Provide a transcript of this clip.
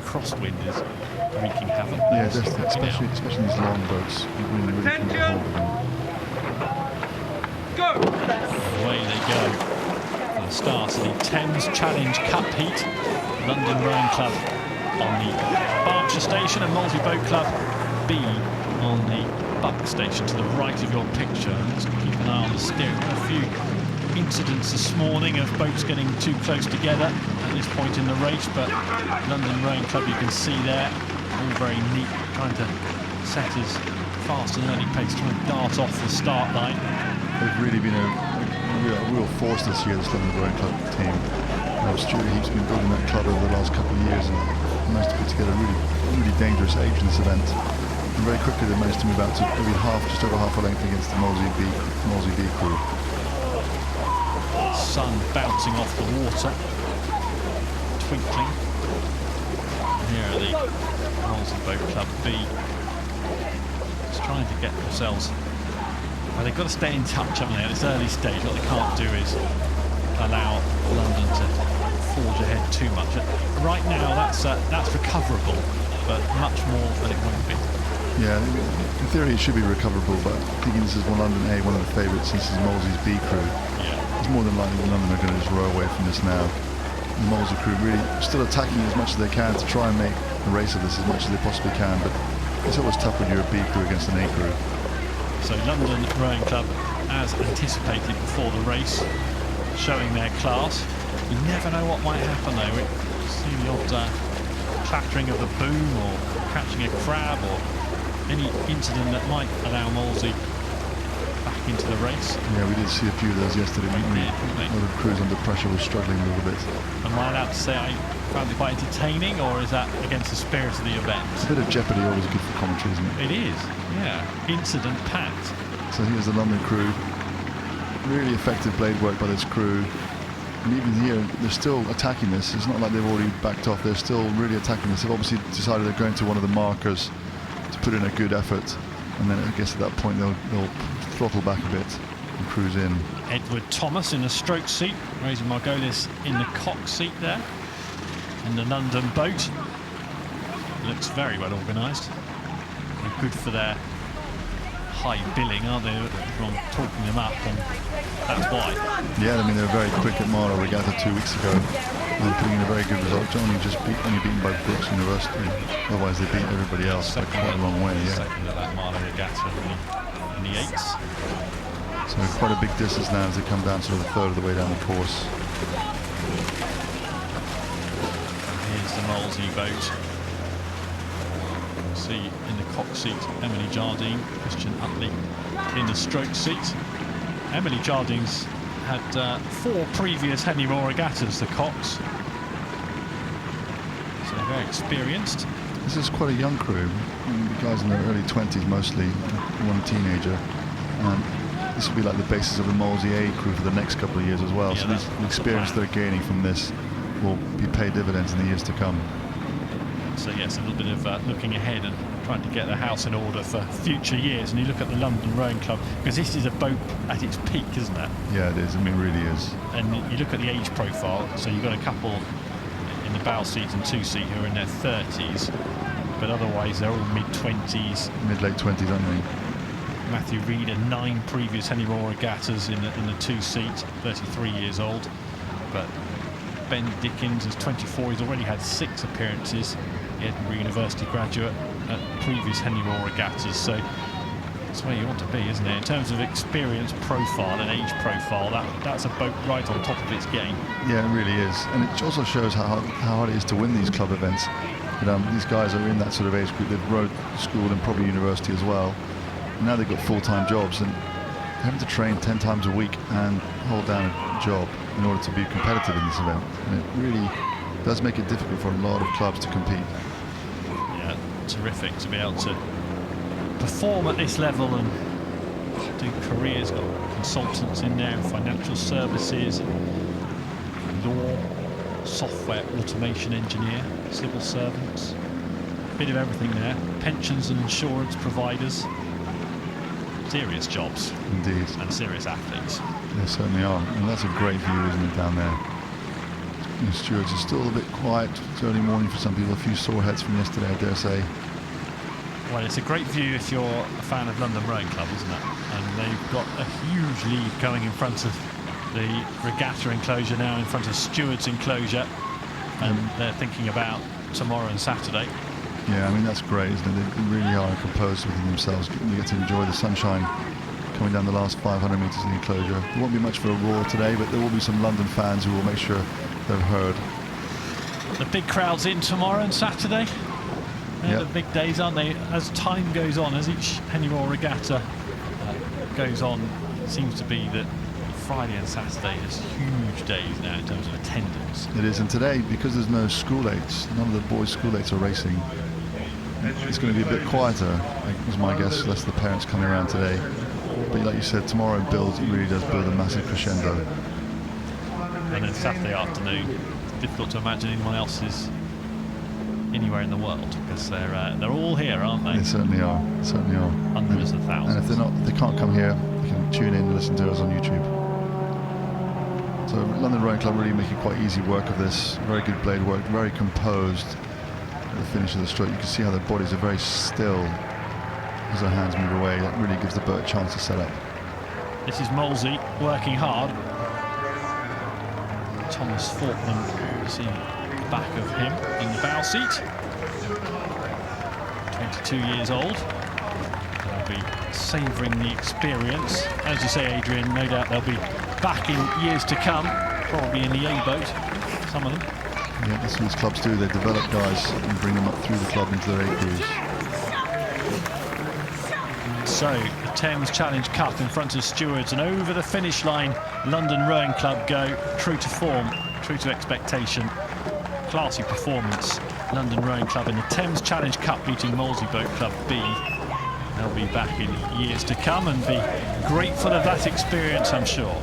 crosswind is wreaking havoc. Yeah, definitely, especially in these long boats. You really can get hold of them. Go! Away they go for the start of the Thames Challenge Cup heat. London Rowing Club on the Berkshire station and Molesey Boat Club B on the Buck station to the right of your picture. Let's keep an eye on the steering. A few incidents this morning of boats getting too close together at this point in the race, but London Rowing Club, you can see there, all very neat, trying to set as fast and early pace, trying to dart off the start line. They've really been a real force this year, this London Rowing Club team. Stuart Heap's been building that club over the last couple of years and managed to put together a really dangerous age in this event. And very quickly they managed to move out to maybe just over half a length against the Molesey B crew. Sun bouncing off the water, twinkling. Here are the Molesey Boat Club B. Just trying to get themselves. Well, they've got to stay in touch, haven't they? At this early stage, what they can't do is allow London to forge ahead too much. Right now, that's recoverable, but much more than it won't be. Yeah, in theory it should be recoverable, but thinking this is London A, one of the favourites, this is Molesey's B crew. Yeah. It's more than likely that London are going to just row away from this now. The Molesey crew really still attacking as much as they can to try and make a race of this as much as they possibly can, but it's always tough when you're a B crew against an A crew. So London Rowing Club, as anticipated before the race, showing their class. You never know what might happen though. We see the odd clattering of the boom or catching a crab or any incident that might allow Molesey back into the race. Yeah, we did see a few of those yesterday. A lot of crews under pressure were struggling a little bit. Am I allowed to say I found it quite entertaining, or is that against the spirit of the event? A bit of jeopardy always good for commentary, isn't it? It is, yeah. Incident packed. So here's the London crew. Really effective blade work by this crew. And even here, they're still attacking this. It's not like they've already backed off. They're still really attacking this. They've obviously decided they're going to one of the markers to put in a good effort. And then I guess at that point they'll throttle back a bit and cruise in. Edward Thomas in the stroke seat. Rosie Margolis in the cock seat there. And the London boat. Looks very well organised. They're good for their high billing, aren't they? From talking them up, and that's why. Yeah, I mean, they were very quick at Molesey Regatta 2 weeks ago. They were putting in a very good result. Only beaten by Brooks University. Otherwise, they beat everybody else by quite a long way. Yeah. Second at that Molesey Regatta in the eights. So quite a big distance now as they come down sort of a third of the way down the course. Here's the Molesey boat. See in the cock seat Emily Jardine, Christian Utley in the stroke seat. Emily Jardine's had 4 previous Henley Royal Regattas, the cocks. So they're very experienced. This is quite a young crew. The guys in their early 20s mostly, one teenager. This will be like the basis of the Molesey A crew for the next couple of years as well. Yeah, so the experience they're gaining from this will be paid dividends in the years to come. So yes, a little bit of looking ahead and trying to get the house in order for future years. And you look at the London Rowing Club, because this is a boat at its peak, isn't it? Yeah, it is. I mean, it really is. And you look at the age profile, so you've got a couple in the bow seat and 2 seat who are in their 30s, but otherwise they're all mid-20s. Mid-late 20s, aren't they? Matthew Reeder, 9 previous Henley Royal Regattas in the 2 seat, 33 years old. But Ben Dickens is 24, he's already had 6 appearances. Edinburgh University graduate at previous Henley Royal Regattas, so that's where you want to be, isn't it? In terms of experience profile and age profile, that's a boat right on top of its game. Yeah, it really is, and it also shows how hard it is to win these club events. These guys are in that sort of age group. They've rowed school and probably university as well. Now they've got full-time jobs and having to train 10 times a week and hold down a job in order to be competitive in this event. And it really does make it difficult for a lot of clubs to compete. Yeah, terrific to be able to perform at this level and do careers. Got consultants in there, financial services, law, software automation engineer, civil servants, a bit of everything there. Pensions and insurance providers. Serious jobs. Indeed. And serious athletes. They certainly are. And that's a great view, isn't it, down there? Stewards are still a bit quiet. It's early morning for some people. A few sore heads from yesterday, I dare say. Well, it's a great view if you're a fan of London Rowing Club, isn't it? And they've got a huge lead going in front of the regatta enclosure now, in front of Stewards enclosure, and they're thinking about tomorrow and Saturday. Yeah, I mean, that's great, isn't it? They really are composed within themselves. You get to enjoy the sunshine coming down the last 500 metres in the enclosure. There won't be much for a roar today, but there will be some London fans who will make sure they're heard. The big crowds in tomorrow and Saturday. They're the big days, aren't they? As time goes on, as each Henley Royal Regatta goes on, it seems to be that Friday and Saturday is huge days now in terms of attendance. It is, and today, because there's no school eights, none of the boys' school eights are racing, it's going to be a bit quieter, was my guess, less the parents coming around today. But like you said, tomorrow builds, it really does build a massive crescendo. And then Saturday afternoon, it's difficult to imagine anyone else is anywhere in the world, because they're all here, aren't they? They certainly are. Certainly are. Hundreds of thousands. And if they're not, if they can't come here, they can tune in and listen to us on YouTube. So London Rowing Club really making quite easy work of this. Very good blade work, very composed at the finish of the stroke. You can see how their bodies are very still as their hands move away. That really gives the boat a chance to set up. This is Molesey working hard. Thomas Faulkner, you see the back of him in the bow seat. 22 years old. They'll be savouring the experience. As you say, Adrian, no doubt they'll be back in years to come, probably in the A boat, some of them. Yeah, that's what these clubs do. They develop guys and bring them up through the club into their A crews. So, the Thames Challenge Cup in front of Stewards, and over the finish line, London Rowing Club go, true to form, true to expectation. Classy performance, London Rowing Club in the Thames Challenge Cup, beating Molesey Boat Club B. They'll be back in years to come and be grateful of that experience, I'm sure.